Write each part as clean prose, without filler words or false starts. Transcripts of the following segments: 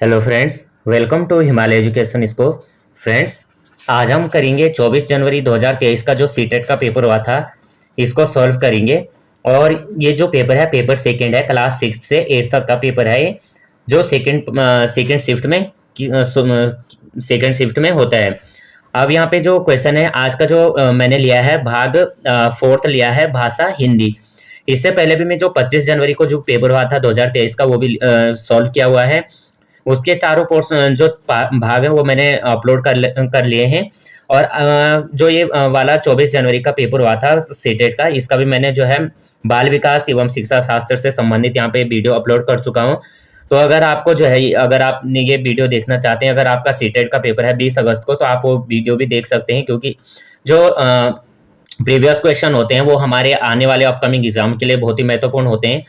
Hello friends, welcome to Himalaya education scope. Friends, आज हम करेंगे 24 जनवरी 2023 का जो सीटेट का पेपर हुआ था, इसको सॉल्व करेंगे। और ये जो पेपर है, पेपर सेकंड है, क्लास 6 से 8 तक का पेपर है ये, जो सेकंड शिफ्ट में सेकंड शिफ्ट में होता है। अब यहाँ पे जो क्वेश्चन है आज का, जो मैंने लिया है भाग फोर्थ लिया है, भाषा हिंदी। इससे पहले भी मैं जो 25 जनवरी को जो पेपर हुआ था 2023 का, वो भी सॉल्व किया हुआ है। उसके चारों पोर्शन जो भाग है वो मैंने अपलोड कर लिए हैं। और जो ये वाला 24 जनवरी का पेपर हुआ था सीटेट का, इसका भी मैंने जो है बाल विकास एवं शिक्षा शास्त्र से संबंधित यहाँ पे वीडियो अपलोड कर चुका हूँ। तो अगर आपको जो है, अगर आप ये वीडियो देखना चाहते हैं, अगर आपका सीटेट का पेपर है 20 अगस्त को, तो आप वो वीडियो भी देख सकते हैं, क्योंकि जो प्रीवियस क्वेश्चन होते हैं वो हमारे आने वाले अपकमिंग एग्जाम के लिए बहुत ही महत्वपूर्ण होते हैं।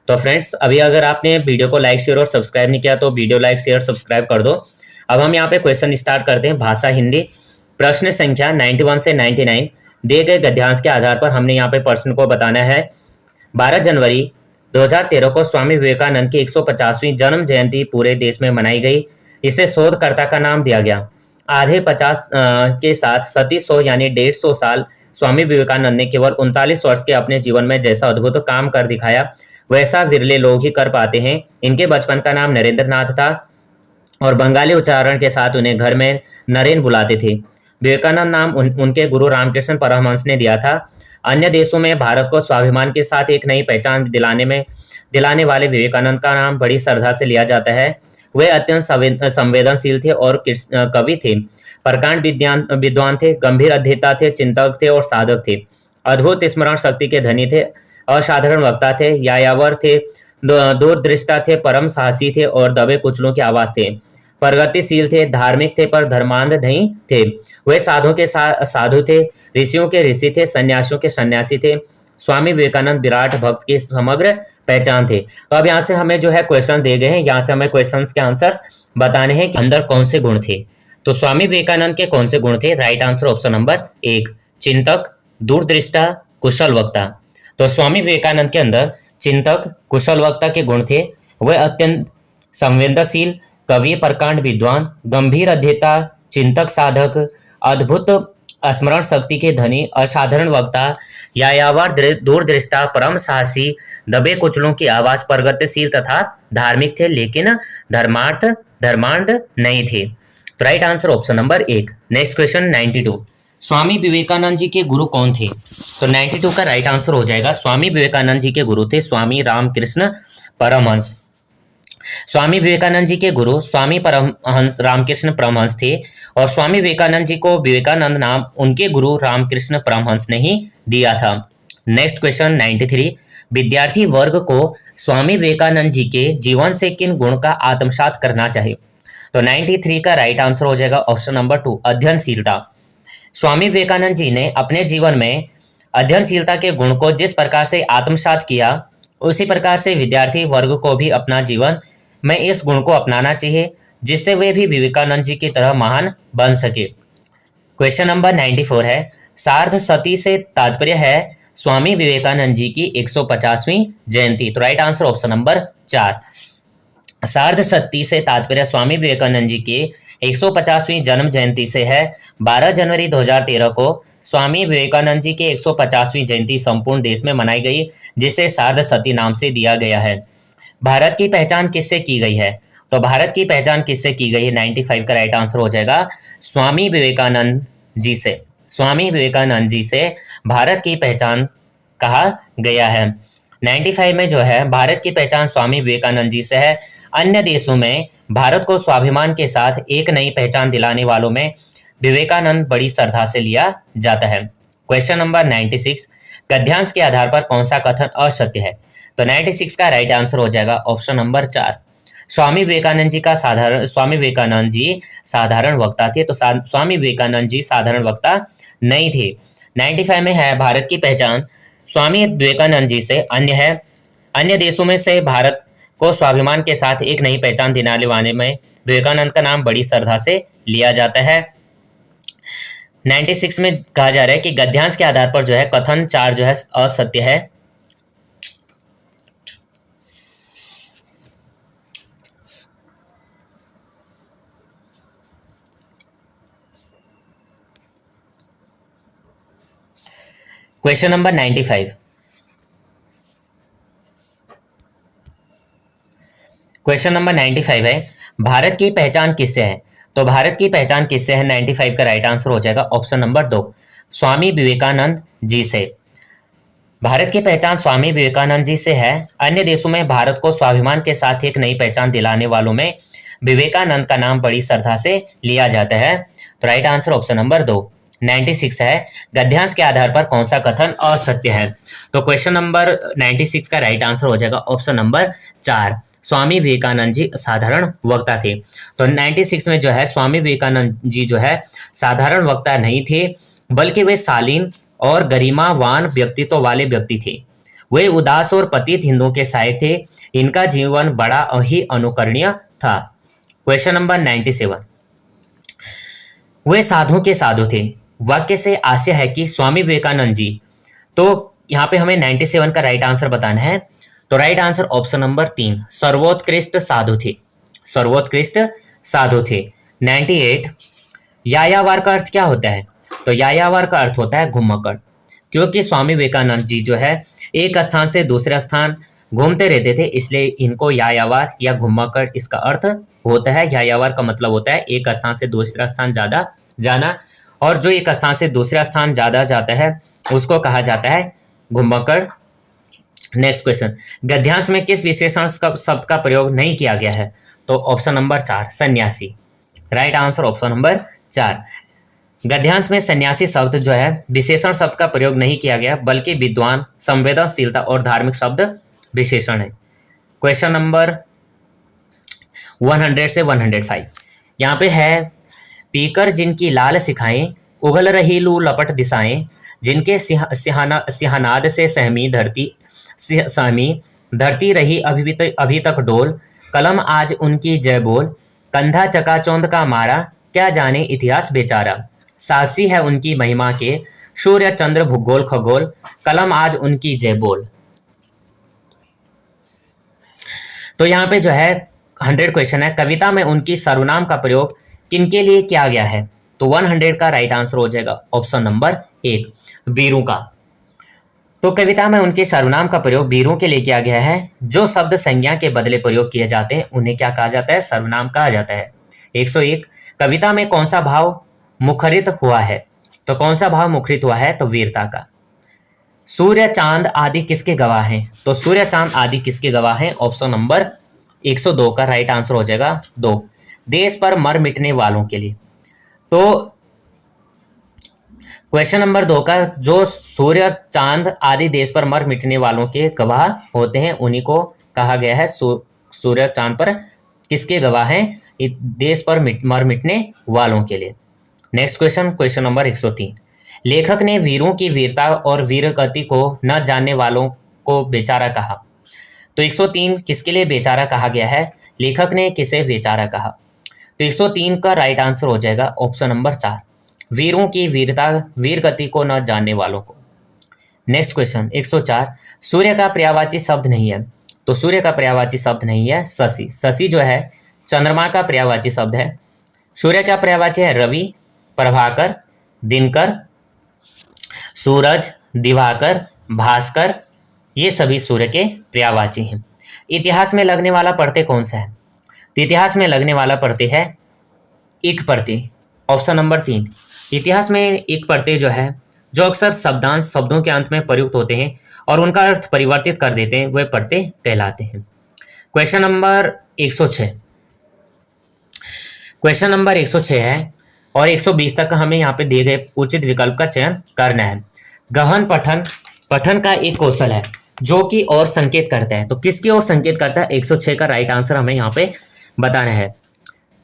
तो फ्रेंड्स, अभी अगर आपने वीडियो को लाइक शेयर और सब्सक्राइब नहीं किया तो वीडियो लाइक शेयर सब्सक्राइब कर दो। अब हम यहाँ पे क्वेश्चन स्टार्ट करते हैं। भाषा हिंदी, प्रश्न संख्या 91 से 99 दिए गए गद्यांश के आधार पर हमने यहाँ पे प्रश्न को बताना है। 12 जनवरी 2013 को स्वामी विवेकानंद की 150वीं जन्म जयंती पूरे देश में मनाई गई। इसे शोधकर्ता का नाम दिया गया। आधे 50 के साथ सती 100 यानी 150 साल स्वामी विवेकानंद ने केवल 39 वर्ष के अपने जीवन में जैसा अद्भुत काम कर दिखाया, वैसा विरले लोग ही कर पाते हैं। इनके बचपन का नाम नरेंद्र नाथ था और बंगाली उच्चारण के साथ उन्हें घर में नरेन बुलाते थे। विवेकानंद नाम उनके गुरु रामकृष्ण परमहंस ने दिया था। अन्य देशों में भारत को स्वाभिमान के साथ एक नई पहचान दिलाने वाले विवेकानंद का नाम बड़ी श्रद्धा से लिया जाता है। वे अत्यंत संवेदनशील थे और कवि थे, प्रकांड विद्वान थे, गंभीर अध्येता थे, चिंतक थे और साधक थे। अद्भुत स्मरण शक्ति के धनी थे, असाधारण वक्ता थे, यायावर थे, दूरदृष्टा थे, परम साहसी थे और दबे कुचलों की आवाज थे। प्रगतिशील थे, धार्मिक थे पर धर्मांध नहीं थे। वे साधु के साधु थे, ऋषियों के ऋषि थे, सन्यासियों के सन्यासी थे। स्वामी विवेकानंद विराट भक्त की समग्र पहचान थे। तो अब यहाँ से हमें जो है क्वेश्चन दे गए हैं, यहाँ से हमें क्वेश्चंस के आंसर्स बताने हैं कि अंदर कौन से गुण थे। तो स्वामी विवेकानंद के कौन से गुण थे? राइट आंसर ऑप्शन नंबर 1, चिंतक, दूरदृष्टा, कुशल वक्ता। तो स्वामी विवेकानंद के अंदर चिंतक, कुशल वक्ता के गुण थे। वह अत्यंत संवेदनशील, कवि, प्रकांड विद्वान, गंभीर अध्येता, चिंतक, साधक, अद्भुत स्मरण शक्ति के धनी, असाधारण वक्ता, यायावर, दूरदृष्टा, परम साहसी, दबे कुचलों की आवाज, प्रगतिशील तथा धार्मिक थे, लेकिन धर्मांध नहीं थे। तो right answer option number 1। Next question 92, Swami Vivekananda ji के गुरु कौन थे? तो 92 का राइट आंसर हो जाएगा, स्वामी विवेकानंद जी के गुरु थे स्वामी रामकृष्ण परमहंस। स्वामी विवेकानंद जी के गुरु स्वामी परमहंस रामकृष्ण परमहंस थे और स्वामी विवेकानंद जी को विवेकानंद नाम उनके गुरु रामकृष्ण परमहंस ने ही दिया था। नेक्स्ट क्वेश्चन 93, विद्यार्थी वर्ग को स्वामी विवेकानंद जी के जीवन से किन गुण का आत्मसात करना चाहिए? तो 93 का राइट आंसर हो जाएगा ऑप्शन नंबर 2, अध्ययनशीलता। स्वामी विवेकानंद जी ने अपने जीवन में अध्ययनशीलता के गुण को जिस प्रकार से आत्मसात किया, उसी प्रकार से विद्यार्थी वर्ग को भी अपना जीवन में इस गुण को अपनाना चाहिए, जिससे वे भी विवेकानंद जी की तरह महान बन सके। क्वेश्चन नंबर 94 है, सार्ध सती से तात्पर्य है स्वामी विवेकानंद जी की 150वीं जयंती। तो राइट आंसर ऑप्शन नंबर 4, सार्ध सती से तात्पर्य स्वामी विवेकानंद जी की 150वीं जन्म जयंती से है। 12 जनवरी 2013 को स्वामी विवेकानंद जी के 150वीं जयंती संपूर्ण देश में मनाई गई, जिसे सार्ध सती नाम से दिया गया है। भारत की पहचान किससे की गई है? तो भारत की पहचान किससे की गई है? 95 का राइट आंसर हो जाएगा स्वामी विवेकानंद जी से। स्वामी विवेकानंद जी से भारत की पहचान कहा गया है। 95 में जो है भारत की पहचान स्वामी विवेकानंद जी से है। अन्य देशों में भारत को स्वाभिमान के साथ एक नई पहचान दिलाने वालों में विवेकानंद बड़ी श्रद्धा से लिया जाता है। क्वेश्चन नंबर 96, गद्यांश के आधार पर कौन सा कथन असत्य है? तो 96 का राइट आंसर हो जाएगा ऑप्शन नंबर 4, स्वामी विवेकानंद जी साधारण वक्ता थे। तो स्वामी विवेकानंद जी साधारण वक्ता नहीं थे। 95 में है, भारत की पहचान स्वामी विवेकानंद जी से अन्य है। अन्य देशों में से भारत को स्वाभिमान के साथ एक नई पहचान दिलाने वाले में विवेकानंद का नाम बड़ी श्रद्धा से लिया जाता है। 96 में कहा जा रहा है कि गद्यांश के आधार पर जो है कथन 4 जो है असत्य है। Question number 95। क्वेश्चन नंबर 95 है, भारत की पहचान किससे है? तो भारत की पहचान किससे है, 95 का राइट आंसर हो जाएगा ऑप्शन नंबर 2, स्वामी विवेकानंद जी से। भारत की पहचान स्वामी विवेकानंद जी से है। अन्य देशों में भारत को स्वाभिमान के साथ एक नई पहचान दिलाने वालों में विवेकानंद का नाम बड़ी श्रद्धा से लिया जाता है। तो राइट आंसर ऑप्शन नंबर 2। 96 है, गद्यांश के आधार पर कौन सा कथन असत्य है? तो क्वेश्चन नंबर 96 का राइट आंसर हो जाएगा ऑप्शन नंबर 4, स्वामी विवेकानंद जी साधारण वक्ता थे। तो 96 में जो है स्वामी विवेकानंद जी जो है साधारण वक्ता नहीं थे, बल्कि वे शालीन और गरिमावान व्यक्तित्व वाले व्यक्ति थे। वे उदास और पतित हिंदुओं के सहायक थे। इनका जीवन बड़ा ही अनुकरणीय था। क्वेश्चन नंबर 97, वे साधु के साधु थे। वाक्य से आशय है कि स्वामी विवेकानंद जी, तो यहाँ पे हमें 97 का राइट आंसर बताना है। तो राइट आंसर ऑप्शन नंबर 3, सर्वोत्कृष्ट साधु थे। सर्वोत्कृष्ट साधु थे। 98, यायावर का अर्थ क्या होता है? तो यायावर का अर्थ होता है घुमक्कड़, क्योंकि स्वामी विवेकानंद जी जो है एक स्थान से दूसरे स्थान घूमते रहते थे, इसलिए इनको यायावर या घुमक्कड़ इसका अर्थ होता है। यायावर का मतलब होता है एक स्थान से दूसरा स्थान ज्यादा जाना, और जो एक स्थान से दूसरा स्थान ज्यादा जाता है उसको कहा जाता है घुमक्कड़। नेक्स्ट क्वेश्चन, गद्यांश में किस विशेषण शब्द का प्रयोग नहीं किया गया है? तो ऑप्शन नंबर 4, सन्यासी। Right answer option number 4। गद्यांश में सन्यासी शब्द जो है विशेषण शब्द का प्रयोग नहीं किया गया, बल्कि विद्वान, संवेदनशीलता और धार्मिक शब्द विशेषण है। क्वेश्चन नंबर 100 से 105 यहाँ पे है, पीकर जिनकी लाल सिखाएं, उगल रही लू लपट दिशाएं, जिनके सिहनाद से सहमी धरती रही अभी तक डोल, कलम आज उनकी जय बोल, कंधा चकाचौंध का मारा, क्या जाने इतिहास बेचारा, साक्षी है उनकी महिमा के सूर्य चंद्र भूगोल खगोल, कलम आज उनकी जय बोल। तो यहाँ पे जो है 100 क्वेश्चन है, कविता में उनकी सर्वनाम का प्रयोग किनके लिए किया गया है? तो 100 का राइट आंसर हो जाएगा ऑप्शन नंबर 1, वीरों का। तो कविता में उनके सर्वनाम का प्रयोग वीरों के लिए किया गया है। जो शब्द संज्ञा के बदले प्रयोग किए जाते हैं उन्हें क्या कहा जाता है? सर्वनाम कहा जाता है। 101, कविता में कौन सा भाव मुखरित हुआ है? तो कौन सा भाव मुखरित हुआ है? तो वीरता का। सूर्य चांद आदि किसके गवाह हैं? तो सूर्य चांद आदि किसके गवाह हैं? ऑप्शन नंबर 102 का राइट आंसर हो जाएगा 2, देश पर मर मिटने वालों के लिए। तो क्वेश्चन नंबर 2 का, जो सूर्य चांद आदि देश पर मर मिटने वालों के गवाह होते हैं उन्हीं को कहा गया है सूर्य चांद पर किसके गवाह हैं? देश पर मर मिटने वालों के लिए। नेक्स्ट क्वेश्चन, क्वेश्चन नंबर 103, लेखक ने वीरों की वीरता और वीरगति को न जानने वालों को बेचारा कहा। तो 103 किसके लिए बेचारा कहा गया है? लेखक ने किसे बेचारा कहा? तो 103 का राइट आंसर हो जाएगा ऑप्शन नंबर 4, वीरों की वीरता वीरगति को न जानने वालों को। नेक्स्ट क्वेश्चन 104, सूर्य का पर्यायवाची शब्द नहीं है। तो सूर्य का पर्यायवाची शब्द नहीं है शशि। शशि जो है चंद्रमा का पर्यायवाची शब्द है। सूर्य का पर्यायवाची है रवि, प्रभाकर, दिनकर, सूरज, दिवाकर, भास्कर, ये सभी सूर्य के पर्यायवाची हैं। इतिहास में लगने वाला प्रत्यय कौन सा है? तो इतिहास में लगने वाला प्रत्यय है इक प्रत्यय, ऑप्शन नंबर 3। इतिहास में एक प्रत्यय जो है जो अक्सर शब्दांश शब्दों के अंत में प्रयुक्त होते हैं और उनका अर्थ परिवर्तित कर देते हैं, वे प्रत्यय कहलाते हैं। क्वेश्चन नंबर 106, क्वेश्चन नंबर 106 है और 120 तक हमें यहाँ पे दिए गए उचित विकल्प का चयन करना है। गहन पठन का एक कौशल है जो कि और संकेत करता है। तो किसकी ओर संकेत करता है? 106 का राइट आंसर हमें यहाँ पे बताना है।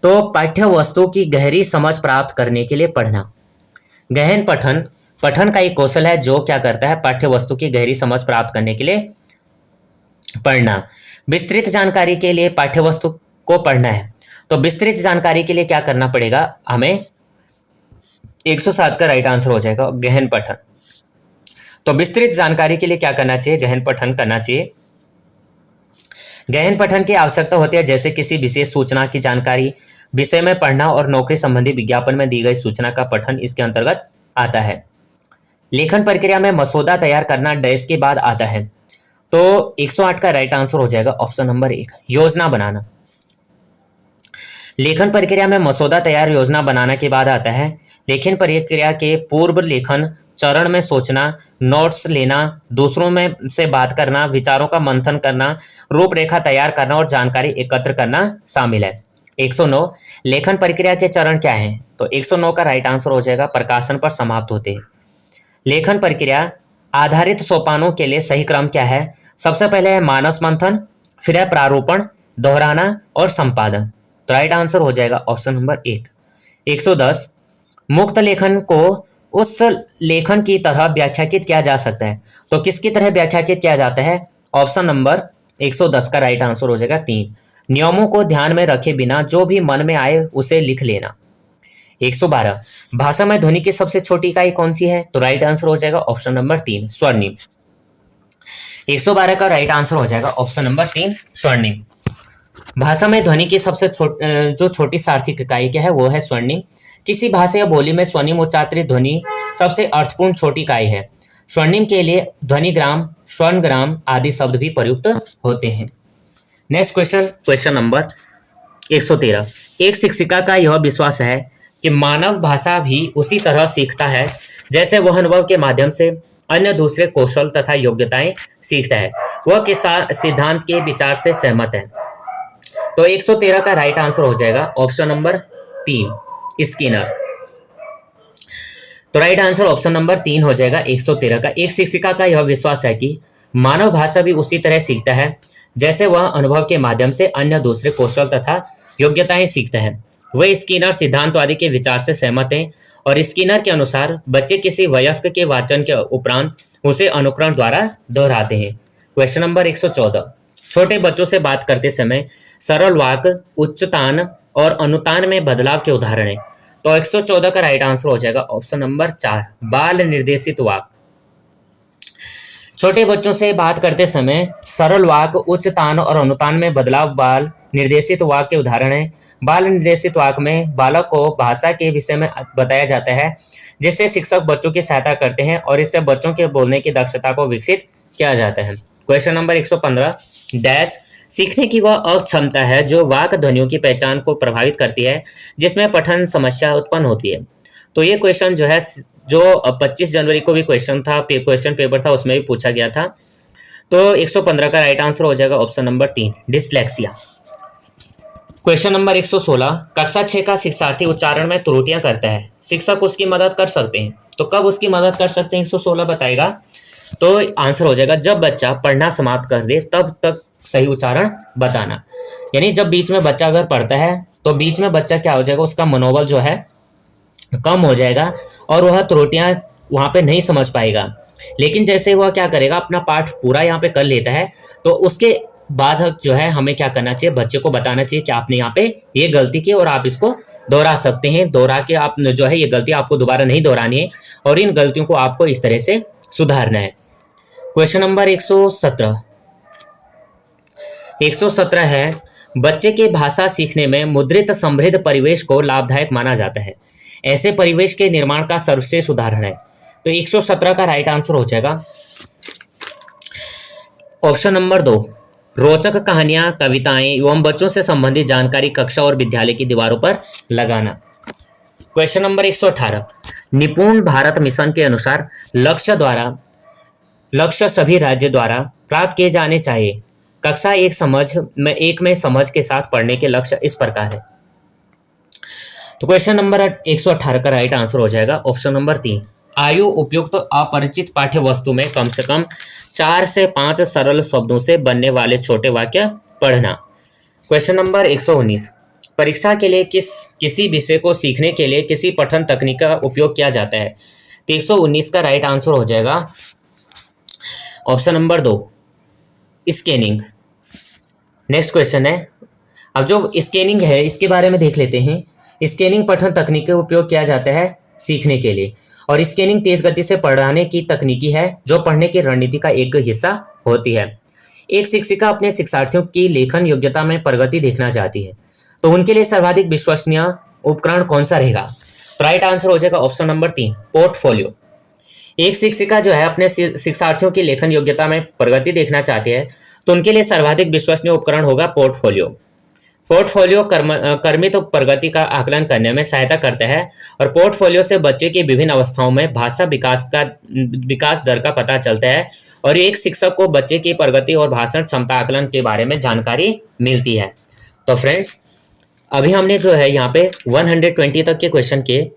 तो पाठ्य वस्तु की गहरी समझ प्राप्त करने के लिए पढ़ना। गहन पठन का एक कौशल है जो क्या करता है? पाठ्य वस्तु की गहरी समझ प्राप्त करने के लिए पढ़ना। विस्तृत जानकारी के लिए पाठ्य वस्तु को पढ़ना है। तो विस्तृत जानकारी के लिए क्या करना पड़ेगा हमें? 107 का राइट आंसर हो जाएगा गहन पठन। तो विस्तृत जानकारी के लिए क्या करना चाहिए? गहन पठन करना चाहिए। गहन पठन की आवश्यकता होती है जैसे किसी विशेष सूचना की जानकारी विषय में पढ़ना और नौकरी संबंधी विज्ञापन में दी गई सूचना का पठन इसके अंतर्गत आता है। लेखन प्रक्रिया में मसौदा तैयार करना डैश के बाद आता है। तो 108 का राइट आंसर हो जाएगा ऑप्शन नंबर 1, योजना बनाना। लेखन प्रक्रिया में मसौदा तैयार योजना बनाना के बाद आता है। लेखन प्रक्रिया के पूर्व लेखन चरण में सोचना, नोट्स लेना, दूसरों में से बात करना, विचारों का मंथन करना, रूपरेखा तैयार करना और जानकारी एकत्र करना शामिल है। 109 लेखन प्रक्रिया के चरण क्या हैं? तो 109 का राइट आंसर हो जाएगा प्रकाशन पर समाप्त होते हैं। लेखन प्रक्रिया आधारित सोपानों के लिए सही क्रम क्या है? सबसे पहले है मानस मंथन, फिर है प्रारूपण, दोहराना और संपादन। तो राइट आंसर हो जाएगा ऑप्शन नंबर 1। 110 मुक्त लेखन को उस लेखन की तरह व्याख्यायित किया जा सकता है। तो किसकी तरह व्याख्यायित किया जाता है? ऑप्शन नंबर 110 का राइट आंसर हो जाएगा 3, नियमों को ध्यान में रखे बिना जो भी मन में आए उसे लिख लेना। 112 भाषा में ध्वनि की सबसे छोटी इकाई कौन सी है? तो राइट आंसर हो जाएगा ऑप्शन नंबर 3, स्वर्णिम। 112 का राइट आंसर हो जाएगा ऑप्शन नंबर 3, स्वर्णिम। भाषा में ध्वनि की सबसे जो छोटी सार्थक इकाई क्या है? वो है स्वर्णिम। किसी भाषा या बोली में स्वर्णिम उच्चारित ध्वनि सबसे अर्थपूर्ण छोटी इकाई है। स्वर्णिम के लिए ध्वनिग्राम, स्वर्णग्राम आदि शब्द भी प्रयुक्त होते हैं। Next question, question number 113। एक शिक्षिका का यह विश्वास है कि मानव भाषा भी उसी तरह सीखता है जैसे वह अनुभव के माध्यम से अन्य दूसरे कौशल तथा योग्यताएं सीखता है। वह किस सिद्धांत के विचार से सहमत है? तो 113 का राइट आंसर हो जाएगा ऑप्शन नंबर 3, स्किनर। तो राइट आंसर ऑप्शन नंबर 3 हो जाएगा 113 का। एक शिक्षिका का यह विश्वास है कि मानव भाषा भी उसी तरह सीखता है जैसे वह अनुभव के माध्यम से अन्य दूसरे कौशल तथा योग्यताएं सीखता है। वह स्किनर सिद्धांतवादी के विचार से सहमत हैं और स्किनर के अनुसार बच्चे किसी वयस्क के वाचन के उपरांत उसे अनुकरण द्वारा दोहराते हैं। Question number 114। छोटे बच्चों से बात करते समय सरल वाक्य, उच्चतान और अनुतान में बदलाव के उदाहरण है। तो 114 का राइट आंसर हो जाएगा ऑप्शन नंबर 4, बाल निर्देशित वाक्य। छोटे बच्चों से बात करते समय सरल वाक्य, उच्चतान और अनुतान में बदलाव बाल निर्देशित वाक्य के उदाहरण है। बाल निर्देशित वाक्य में बालक को भाषा के विषय में बताया जाता है जिससे शिक्षक बच्चों की सहायता करते हैं और इससे बच्चों के बोलने की दक्षता को विकसित किया जाता है। Question number 115। डैश सीखने की वह अक्षमता है जो वाक्य ध्वनियों की पहचान को प्रभावित करती है जिसमें पठन समस्या उत्पन्न होती है। तो ये क्वेश्चन जो है जो 25 जनवरी को भी क्वेश्चन पेपर था उसमें भी पूछा गया था। तो 115 का राइट आंसर हो जाएगा option number 3, dyslexia. Question number 116। कक्षा 6 का शिक्षार्थी उच्चारण में त्रुटियां करता है, शिक्षक उसकी मदद कर सकते हैं। तो कब उसकी मदद कर सकते हैं 116 बताएगा। तो आंसर हो जाएगा जब बच्चा पढ़ना समाप्त कर दे तब तक सही उच्चारण बताना। यानी जब बीच में बच्चा अगर पढ़ता है तो बीच में बच्चा क्या हो जाएगा, उसका मनोबल जो है कम हो जाएगा और वह त्रुटियां वहां पे नहीं समझ पाएगा। लेकिन जैसे वह क्या करेगा, अपना पाठ पूरा यहाँ पे कर लेता है तो उसके बाद जो है हमें क्या करना चाहिए, बच्चे को बताना चाहिए कि आपने यहाँ पे ये गलती की और आप इसको दोहरा सकते हैं। दोहरा के आप जो है ये गलती आपको दोबारा नहीं दोहरानी है और इन गलतियों को आपको इस तरह से सुधारना है। Question number 117। 117 है बच्चे के भाषा सीखने में मुद्रित समृद्ध परिवेश को लाभदायक माना जाता है। ऐसे परिवेश के निर्माण का सर्वश्रेष्ठ उदाहरण है। तो 117 का राइट आंसर हो जाएगा ऑप्शन नंबर 2, रोचक कहानियां, कविताएं एवं बच्चों से संबंधित जानकारी कक्षा और विद्यालय की दीवारों पर लगाना। Question number 118। निपुण भारत मिशन के अनुसार लक्ष्य सभी राज्य द्वारा प्राप्त किए जाने चाहिए। कक्षा एक में समझ के साथ पढ़ने के लक्ष्य इस प्रकार है। तो क्वेश्चन नंबर 118 का राइट आंसर हो जाएगा ऑप्शन नंबर 3, आयु उपयुक्त अपरिचित पाठ्य वस्तु में कम से कम 4 से 5 सरल शब्दों से बनने वाले छोटे वाक्य पढ़ना। Question number 119। परीक्षा के लिए किसी विषय को सीखने के लिए किसी पठन तकनीक का उपयोग किया जाता है। तो 119 का राइट आंसर हो जाएगा option number 2, scanning. Next question है, अब जो स्कैनिंग है इसके बारे में देख लेते हैं। स्कैनिंग पठन तकनीक का उपयोग किया जाता है सीखने के लिए और स्कैनिंग तेज गति से पढ़ाने की तकनीकी है जो पढ़ने की रणनीति का एक हिस्सा होती है। एक शिक्षिका अपने शिक्षार्थियों की लेखन योग्यता में प्रगति देखना चाहती है तो उनके लिए सर्वाधिक विश्वसनीय उपकरण कौन सा रहेगा। राइट आंसर हो जाएगा ऑप्शन नंबर 3, पोर्टफोलियो। एक शिक्षिका जो है अपने शिक्षार्थियों की लेखन योग्यता में प्रगति देखना चाहती है, तो उनके लिए सर्वाधिक विश्वसनीय उपकरण होगा पोर्टफोलियो। पोर्टफोलियो कर्मित प्रगति का आकलन करने में सहायता करता है और पोर्टफोलियो से बच्चे की विभिन्न अवस्थाओं में भाषा विकास दर का पता चलता है और एक शिक्षक को बच्चे की प्रगति और भाषण क्षमता आकलन के बारे में जानकारी मिलती है। तो फ्रेंड्स, अभी हमने जो है यहाँ पे 120 तक के क्वेश्चन किए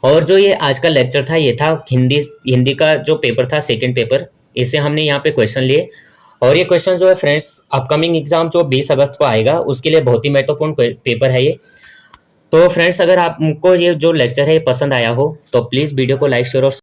और जो ये आज का लेक्चर था ये था हिंदी का जो पेपर था, सेकंड पेपर, इससे हमने यहाँ पे क्वेश्चन लिए। और ये क्वेश्चन जो है फ्रेंड्स, अपकमिंग एग्जाम जो 20 अगस्त को आएगा उसके लिए बहुत ही महत्वपूर्ण पेपर है ये। तो फ्रेंड्स, अगर आपको ये जो लेक्चर है ये पसंद आया हो तो प्लीज़ वीडियो को लाइक शेयर और